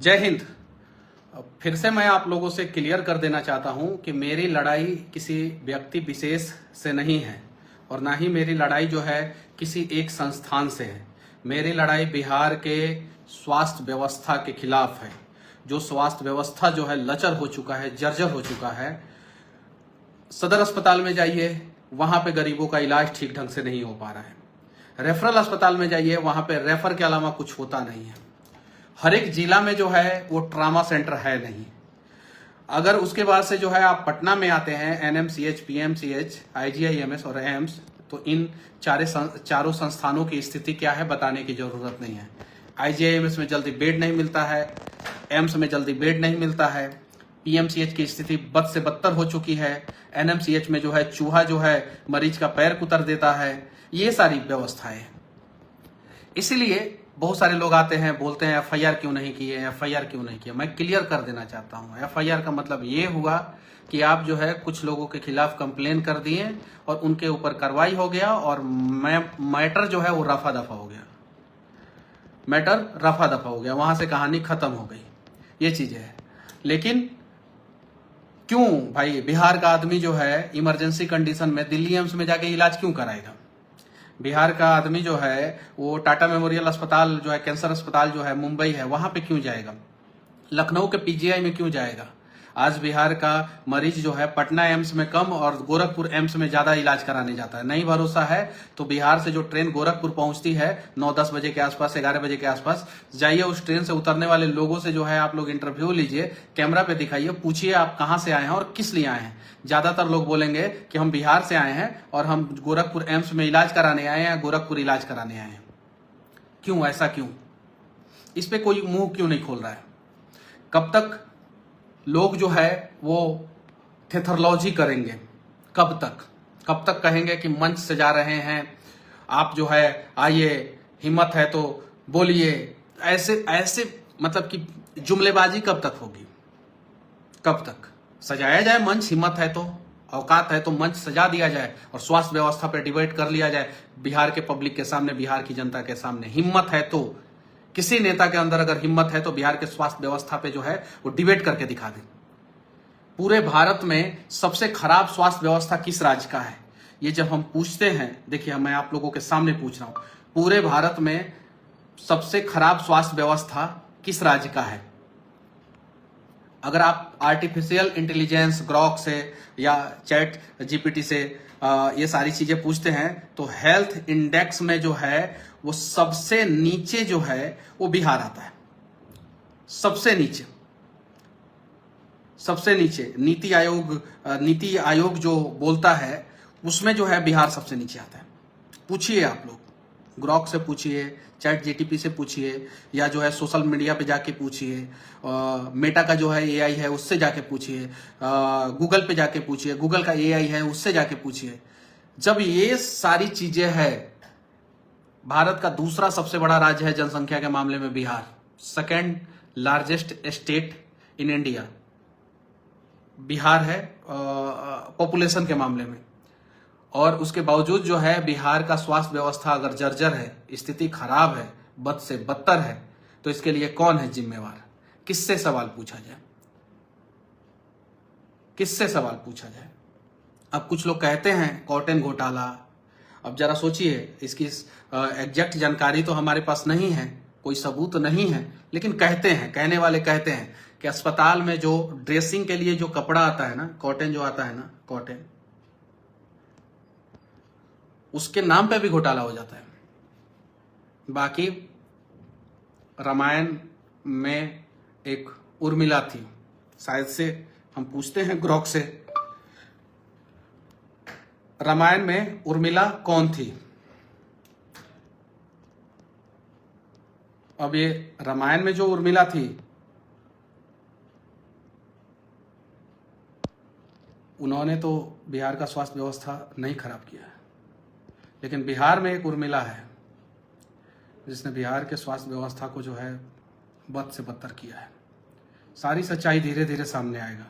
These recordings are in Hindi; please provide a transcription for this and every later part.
जय हिंद। फिर से मैं आप लोगों से क्लियर कर देना चाहता हूं कि मेरी लड़ाई किसी व्यक्ति विशेष से नहीं है और ना ही मेरी लड़ाई जो है किसी एक संस्थान से है। मेरी लड़ाई बिहार के स्वास्थ्य व्यवस्था के खिलाफ है। जो स्वास्थ्य व्यवस्था जो है लचर हो चुका है, जर्जर हो चुका है। सदर अस्पताल में जाइए, वहां पे गरीबों का इलाज ठीक ढंग से नहीं हो पा रहा है। रेफरल अस्पताल में जाइए, वहां पे रेफर के अलावा कुछ होता नहीं है। हर एक जिला में जो है वो ट्रामा सेंटर है नहीं। अगर उसके बाद से जो है आप पटना में आते हैं, एनएमसीएच, पीएमसीएच, आईजीआईएमएस और एम्स, तो इन चारों संस्थानों की स्थिति क्या है बताने की जरूरत नहीं है। आईजीआईएमएस में जल्दी बेड नहीं मिलता है, एम्स में जल्दी बेड नहीं मिलता है, पीएमसीएच की स्थिति बद से बदतर हो चुकी है, एनएमसीएच में जो है चूहा जो है मरीज का पैर कुतर देता है। ये सारी व्यवस्थाएं, इसीलिए बहुत सारे लोग आते हैं, बोलते हैं एफआईआर क्यों नहीं किए, एफआईआर क्यों नहीं किया। मैं क्लियर कर देना चाहता हूं, एफआईआर का मतलब ये हुआ कि आप जो है कुछ लोगों के खिलाफ कंप्लेन कर दिए और उनके ऊपर कार्रवाई हो गया और मैटर जो है वो रफा दफा हो गया। मैटर रफा दफा हो गया, वहां से कहानी खत्म हो गई। ये चीजें है। लेकिन क्यों भाई बिहार का आदमी जो है इमरजेंसी कंडीशन में दिल्ली एम्स में जाके इलाज क्यों कराएगा? बिहार का आदमी जो है वो टाटा मेमोरियल अस्पताल जो है, कैंसर अस्पताल जो है मुंबई है, वहां पे क्यों जाएगा? लखनऊ के पीजीआई में क्यों जाएगा? आज बिहार का मरीज जो है पटना एम्स में कम और गोरखपुर एम्स में ज्यादा इलाज कराने जाता है। नहीं भरोसा है तो बिहार से जो ट्रेन गोरखपुर पहुंचती है 9-10 बजे के आसपास, 11 बजे के आसपास, जाइए उस ट्रेन से उतरने वाले लोगों से जो है आप लोग इंटरव्यू लीजिए, कैमरा पे दिखाइए, पूछिए आप कहां से आए हैं और किस लिए आए हैं। ज्यादातर लोग बोलेंगे कि हम बिहार से आए हैं और हम गोरखपुर एम्स में इलाज कराने आए हैं, गोरखपुर इलाज कराने आए हैं। क्यों? ऐसा क्यों? इस पे कोई मुंह क्यों नहीं खोल रहा है? कब तक लोग जो है वो थेथरोलॉजी करेंगे? कब तक कहेंगे कि मंच सजा रहे हैं आप, जो है आइए, हिम्मत है तो बोलिए। ऐसे ऐसे मतलब कि जुमलेबाजी कब तक होगी? कब तक सजाया जाए मंच? हिम्मत है तो, औकात है तो मंच सजा दिया जाए और स्वास्थ्य व्यवस्था पर डिबेट कर लिया जाए बिहार के पब्लिक के सामने, बिहार की जनता के सामने। हिम्मत है तो, किसी नेता के अंदर अगर हिम्मत है तो बिहार के स्वास्थ्य व्यवस्था पे जो है वो डिबेट करके दिखा दे। पूरे भारत में सबसे खराब स्वास्थ्य व्यवस्था किस राज्य का है? ये जब हम पूछते हैं, देखिए मैं आप लोगों के सामने पूछ रहा हूं, पूरे भारत में सबसे खराब स्वास्थ्य व्यवस्था किस राज्य का है? अगर आप आर्टिफिशियल इंटेलिजेंस ग्रॉक से या चैट जीपीटी से ये सारी चीजें पूछते हैं तो हेल्थ इंडेक्स में जो है वो सबसे नीचे जो है वो बिहार आता है। सबसे नीचे, सबसे नीचे। नीति आयोग जो बोलता है उसमें जो है बिहार सबसे नीचे आता है। पूछिए आप लोग, ग्रॉक से पूछिए, चैट जीटीपी से पूछिए, या जो है सोशल मीडिया पे जाके पूछिए, मेटा का जो है एआई है उससे जाके पूछिए, गूगल पे जाके पूछिए, गूगल का एआई है उससे जाके पूछिए। जब ये सारी चीजें है, भारत का दूसरा सबसे बड़ा राज्य है जनसंख्या के मामले में Bihar, second largest state in India Bihar है पॉपुलेशन के मामले में। और उसके बावजूद जो है बिहार का स्वास्थ्य व्यवस्था अगर जर्जर है, स्थिति खराब है, बद से बदतर है, तो इसके लिए कौन है जिम्मेवार? किससे सवाल पूछा जाए? किससे सवाल पूछा जाए? अब कुछ लोग कहते हैं कॉटन घोटाला। अब जरा सोचिए, इसकी एग्जैक्ट जानकारी तो हमारे पास नहीं है, कोई सबूत नहीं है, लेकिन कहते हैं, कहने वाले कहते हैं कि अस्पताल में जो ड्रेसिंग के लिए जो कपड़ा आता है ना, कॉटन जो आता है ना, कॉटन, उसके नाम पे भी घोटाला हो जाता है। बाकी रामायण में एक उर्मिला थी, शायद से हम पूछते हैं ग्रॉक से, रामायण में उर्मिला कौन थी? अब ये रामायण में जो उर्मिला थी, उन्होंने तो बिहार का स्वास्थ्य व्यवस्था नहीं खराब किया है, लेकिन बिहार में एक उर्मिला है जिसने बिहार के स्वास्थ्य व्यवस्था को जो है बद से बदतर किया है। सारी सच्चाई धीरे धीरे सामने आएगा।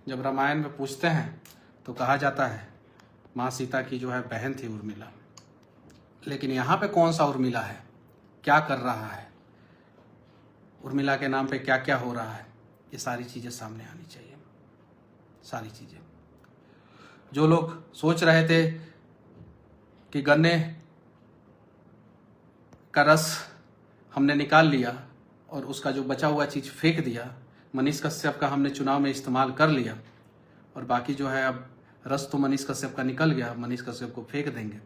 जब रामायण में पूछते हैं तो कहा जाता है माँ सीता की जो है बहन थी उर्मिला, लेकिन यहाँ पे कौन सा उर्मिला है, क्या कर रहा है? उर्मिला के नाम पे क्या क्या हो रहा है, ये सारी चीज़ें सामने आनी चाहिए। सारी चीज़ें, जो लोग सोच रहे थे कि गन्ने का रस हमने निकाल लिया और उसका जो बचा हुआ चीज़ फेंक दिया, मनीष कश्यप का हमने चुनाव में इस्तेमाल कर लिया और बाकी जो है अब रस तो मनीष कश्यप का निकल गया, मनीष कश्यप को फेंक देंगे,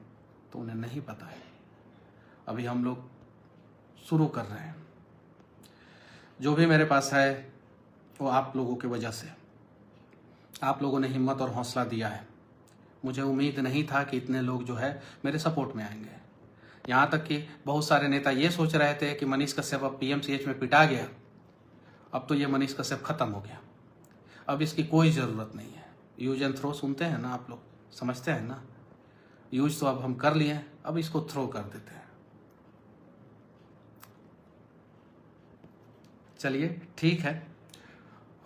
तो उन्हें नहीं पता है। अभी हम लोग शुरू कर रहे हैं। जो भी मेरे पास है वो आप लोगों की वजह से, आप लोगों ने हिम्मत और हौसला दिया है। मुझे उम्मीद नहीं था कि इतने लोग जो है मेरे सपोर्ट में आएंगे। यहाँ तक कि बहुत सारे नेता ये सोच रहे थे कि मनीष कश्यप अब पीएमसीएच में पिटा गया, अब तो ये मनीष कश्यप खत्म हो गया, अब इसकी कोई ज़रूरत नहीं है। यूज एंड थ्रो सुनते हैं ना आप लोग, समझते हैं ना। यूज तो अब हम कर लिए हैं, अब इसको थ्रो कर देते हैं। चलिए ठीक है,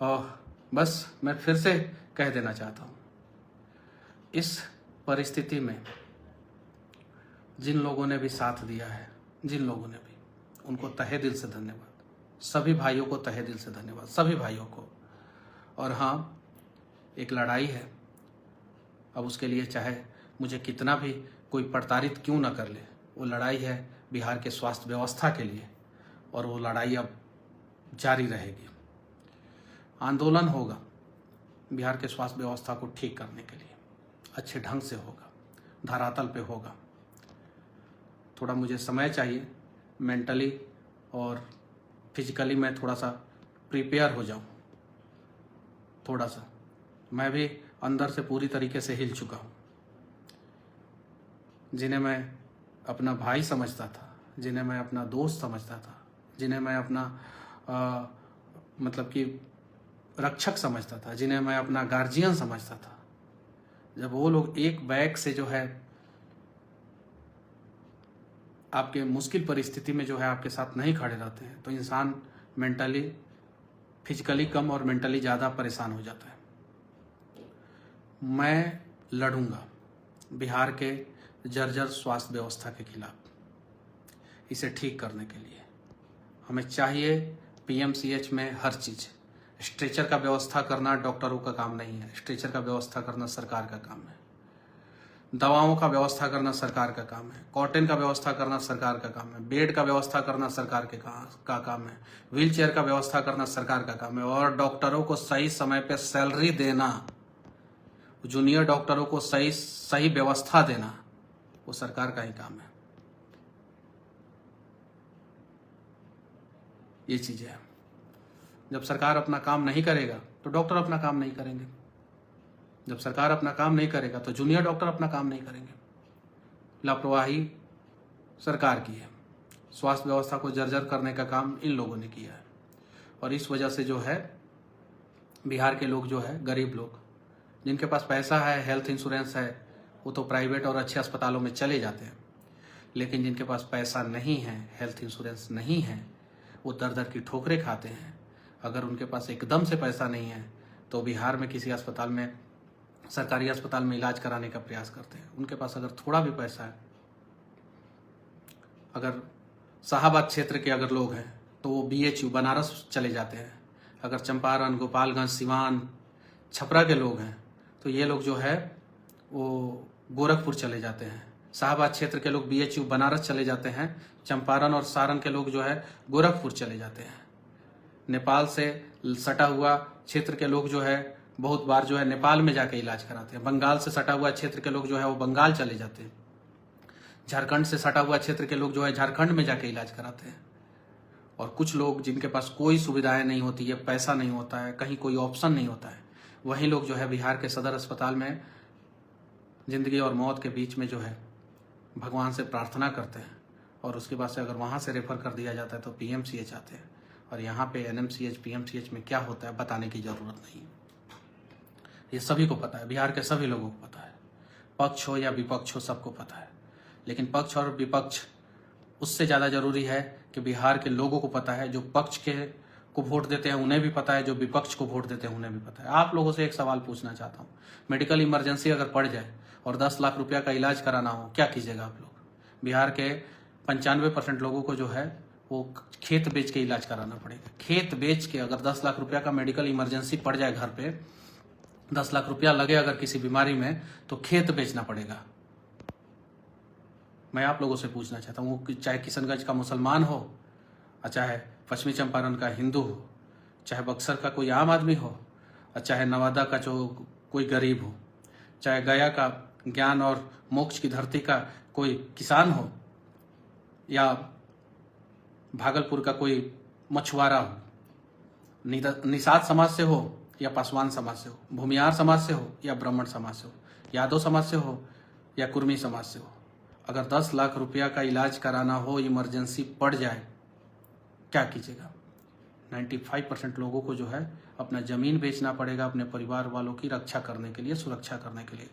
और बस मैं फिर से कह देना चाहता हूँ, इस परिस्थिति में जिन लोगों ने भी साथ दिया है, जिन लोगों ने भी, उनको तहे दिल से धन्यवाद। सभी भाइयों को तहे दिल से धन्यवाद, सभी भाइयों को। और हाँ, एक लड़ाई है, अब उसके लिए चाहे मुझे कितना भी कोई प्रताड़ित क्यों ना कर ले, वो लड़ाई है बिहार के स्वास्थ्य व्यवस्था के लिए, और वो लड़ाई अब जारी रहेगी। आंदोलन होगा बिहार के स्वास्थ्य व्यवस्था को ठीक करने के लिए, अच्छे ढंग से होगा, धरातल पे होगा। थोड़ा मुझे समय चाहिए, मेंटली और फिजिकली मैं थोड़ा सा प्रिपेयर हो जाऊं। थोड़ा सा मैं भी अंदर से पूरी तरीके से हिल चुका हूं। जिन्हें मैं अपना भाई समझता था, जिन्हें मैं अपना दोस्त समझता था, जिन्हें मैं अपना मतलब कि रक्षक समझता था, जिन्हें मैं अपना गार्जियन समझता था, जब वो लोग एक बैग से जो है आपके मुश्किल परिस्थिति में जो है आपके साथ नहीं खड़े रहते हैं, तो इंसान मेंटली, फिजिकली कम और मेंटली ज़्यादा परेशान हो जाता है। मैं लड़ूंगा बिहार के जर्जर स्वास्थ्य व्यवस्था के खिलाफ, इसे ठीक करने के लिए। हमें चाहिए पीएमसीएच में हर चीज़। स्ट्रेचर का व्यवस्था करना डॉक्टरों का काम नहीं है, स्ट्रेचर का व्यवस्था करना सरकार का काम है। दवाओं का व्यवस्था करना सरकार का काम है, कॉटन का व्यवस्था करना सरकार का काम है, बेड का व्यवस्था करना सरकार का काम है, व्हील चेयर का व्यवस्था करना सरकार का काम है, और डॉक्टरों को सही समय पे सैलरी देना, जूनियर डॉक्टरों को सही व्यवस्था देना, वो सरकार का ही काम है। ये चीजें हैं। जब सरकार अपना काम नहीं करेगा तो डॉक्टर अपना काम नहीं करेंगे, जब सरकार अपना काम नहीं करेगा तो जूनियर डॉक्टर अपना काम नहीं करेंगे। लापरवाही सरकार की है, स्वास्थ्य व्यवस्था को जर्जर करने का काम इन लोगों ने किया है, और इस वजह से जो है बिहार के लोग जो है, गरीब लोग, जिनके पास पैसा है, हेल्थ इंश्योरेंस है, वो तो प्राइवेट और अच्छे अस्पतालों में चले जाते हैं, लेकिन जिनके पास पैसा नहीं है, हेल्थ इंश्योरेंस नहीं है, वो दर दर की ठोकरें खाते हैं। अगर उनके पास एकदम से पैसा नहीं है तो बिहार में किसी अस्पताल में, सरकारी अस्पताल में इलाज कराने का प्रयास करते हैं। उनके पास अगर थोड़ा भी पैसा है, अगर शाहाबाद क्षेत्र के अगर लोग हैं तो वो BHU बनारस चले जाते हैं। अगर चंपारण, गोपालगंज, सिवान, छपरा के लोग हैं तो ये लोग जो है वो गोरखपुर चले जाते हैं। शाहाबाद क्षेत्र के लोग BHU बनारस चले जाते हैं, चंपारण और सारण के लोग जो है गोरखपुर चले जाते हैं। नेपाल से सटा हुआ क्षेत्र के लोग जो है बहुत बार जो है नेपाल में जाके इलाज कराते हैं। बंगाल से सटा हुआ क्षेत्र के लोग जो है वो बंगाल चले जाते हैं। झारखंड से सटा हुआ क्षेत्र के लोग जो है झारखंड में जाके इलाज कराते हैं। और कुछ लोग जिनके पास कोई सुविधाएं नहीं होती है, पैसा नहीं होता है, कहीं कोई ऑप्शन नहीं होता है, वही लोग जो है बिहार के सदर अस्पताल में जिंदगी और मौत के बीच में जो है भगवान से प्रार्थना करते हैं, और उसके बाद से अगर वहाँ से रेफर कर दिया जाता है तो PMCH आते हैं। और यहाँ पे NMCH, PMCH में क्या होता है बताने की जरूरत नहीं, ये सभी को पता है, बिहार के सभी लोगों को पता है, पक्ष हो या विपक्ष हो, सबको पता है। लेकिन पक्ष और विपक्ष उससे ज़्यादा जरूरी है कि बिहार के लोगों को पता है, जो पक्ष के को वोट देते हैं उन्हें भी पता है, जो विपक्ष को वोट देते हैं उन्हें भी पता है। आप लोगों से एक सवाल पूछना चाहता हूँ, मेडिकल इमरजेंसी अगर पड़ जाए और 10 लाख रुपया का इलाज कराना हो, क्या कीजिएगा आप लोग? बिहार के 95% लोगों को जो है वो खेत बेच के इलाज कराना पड़ेगा। खेत बेच के अगर 10 लाख रुपया का मेडिकल इमरजेंसी पड़ जाए घर पे, 10 लाख रुपया लगे अगर किसी बीमारी में, तो खेत बेचना पड़ेगा। मैं आप लोगों से पूछना चाहता हूँ, चाहे किशनगंज का मुसलमान हो, और चाहे पश्चिमी चंपारण का हिंदू हो, चाहे बक्सर का कोई आम आदमी हो, और चाहे नवादा का जो कोई गरीब हो, चाहे गया का ज्ञान और मोक्ष की धरती का कोई किसान हो, या भागलपुर का कोई मछुआरा हो, निषाद समाज से हो या पासवान समाज से हो, भूमियार समाज से हो या ब्राह्मण समाज से हो, यादव समाज से हो या कुर्मी समाज से हो, अगर 10 लाख रुपया का इलाज कराना हो, इमरजेंसी पड़ जाए, क्या कीजिएगा? 95% लोगों को जो है अपना ज़मीन बेचना पड़ेगा अपने परिवार वालों की रक्षा करने के लिए, सुरक्षा करने के लिए,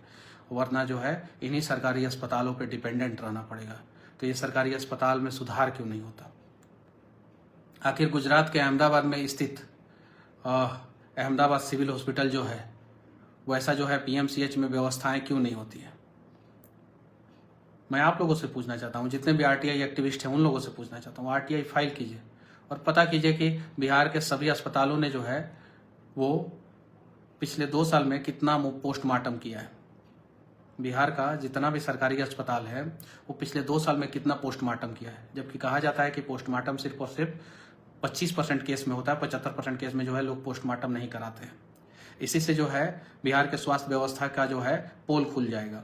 वरना जो है इन्हीं सरकारी अस्पतालों पे डिपेंडेंट रहना पड़ेगा। तो ये सरकारी अस्पताल में सुधार क्यों नहीं होता? आखिर गुजरात के अहमदाबाद में स्थित अहमदाबाद सिविल हॉस्पिटल जो है, वैसा जो है PMCH में व्यवस्थाएं क्यों नहीं होती है? मैं आप लोगों से पूछना चाहता हूं, जितने भी RTI एक्टिविस्ट हैं उन लोगों से पूछना चाहता हूं, RTI फाइल कीजिए और पता कीजिए कि बिहार के सभी अस्पतालों ने जो है वो पिछले 2 साल में कितना पोस्टमार्टम किया है। बिहार का जितना भी सरकारी अस्पताल है वो पिछले 2 साल में कितना पोस्टमार्टम किया है, जबकि कहा जाता है कि पोस्टमार्टम सिर्फ और सिर्फ 25% केस में होता है, 75% केस में जो है लोग पोस्टमार्टम नहीं कराते हैं। इसी से जो है बिहार के स्वास्थ्य व्यवस्था का जो है पोल खुल जाएगा।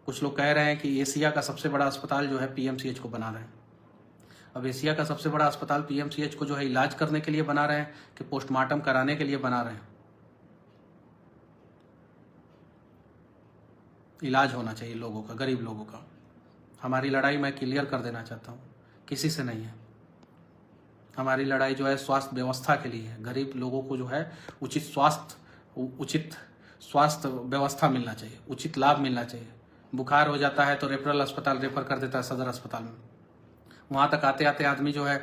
कुछ लोग कह रहे हैं कि एशिया का सबसे बड़ा अस्पताल जो है PMCH को बना रहे हैं। अब एशिया का सबसे बड़ा अस्पताल PMCH को जो है इलाज करने के लिए बना रहे हैं कि पोस्टमार्टम कराने के लिए बना रहे हैं? इलाज होना चाहिए लोगों का, गरीब लोगों का। हमारी लड़ाई मैं क्लियर कर देना चाहता हूँ, किसी से नहीं है। हमारी लड़ाई जो है स्वास्थ्य व्यवस्था के लिए है। गरीब लोगों को जो है उचित स्वास्थ्य व्यवस्था मिलना चाहिए, उचित लाभ मिलना चाहिए। बुखार हो जाता है तो रेफरल अस्पताल रेफर कर देता है सदर अस्पताल में, वहाँ तक आते आते आदमी जो है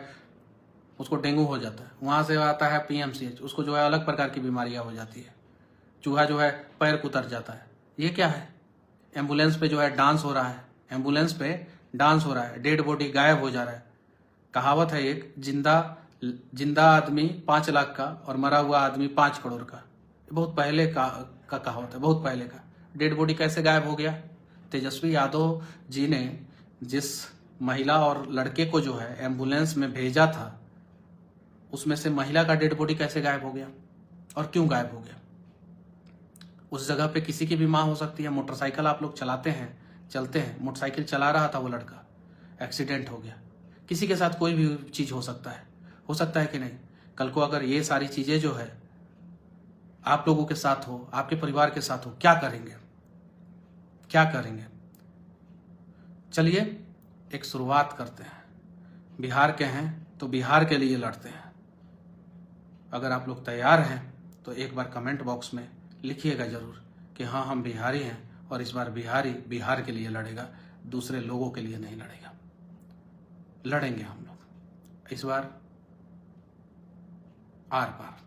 उसको डेंगू हो जाता है। वहाँ से आता है PMCH, उसको जो है अलग प्रकार की बीमारियाँ हो जाती है। चूहा जो है पैर कुतर जाता है। ये क्या है? एम्बुलेंस पे जो है डांस हो रहा है, एम्बुलेंस पे डांस हो रहा है, डेड बॉडी गायब हो जा रहा है। कहावत है एक, जिंदा आदमी 5 लाख का और मरा हुआ आदमी 5 करोड़ का। बहुत पहले का कहावत है, बहुत पहले का। डेड बॉडी कैसे गायब हो गया? तेजस्वी यादव जी ने जिस महिला और लड़के को जो है एम्बुलेंस में भेजा था, उसमें से महिला का डेड बॉडी कैसे गायब हो गया और क्यों गायब हो गया? उस जगह पे किसी की भी मां हो सकती है। मोटरसाइकिल आप लोग चलाते हैं, चलते हैं, मोटरसाइकिल चला रहा था वो लड़का, एक्सीडेंट हो गया। किसी के साथ कोई भी चीज हो सकता है कि नहीं? कल को अगर ये सारी चीजें जो है आप लोगों के साथ हो, आपके परिवार के साथ हो, क्या करेंगे? क्या करेंगे? चलिए एक शुरुआत करते हैं। बिहार के हैं तो बिहार के लिए लड़ते हैं। अगर आप लोग तैयार हैं तो एक बार कमेंट बॉक्स में लिखिएगा जरूर कि हाँ हम बिहारी हैं और इस बार बिहारी बिहार के लिए लड़ेगा, दूसरे लोगों के लिए नहीं लड़ेगा। लड़ेंगे हम लोग इस बार, आर पार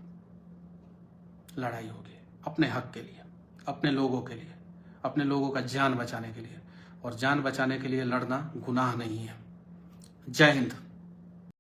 लड़ाई होगी अपने हक के लिए, अपने लोगों के लिए, अपने लोगों का जान बचाने के लिए। और जान बचाने के लिए लड़ना गुनाह नहीं है। जय हिंद।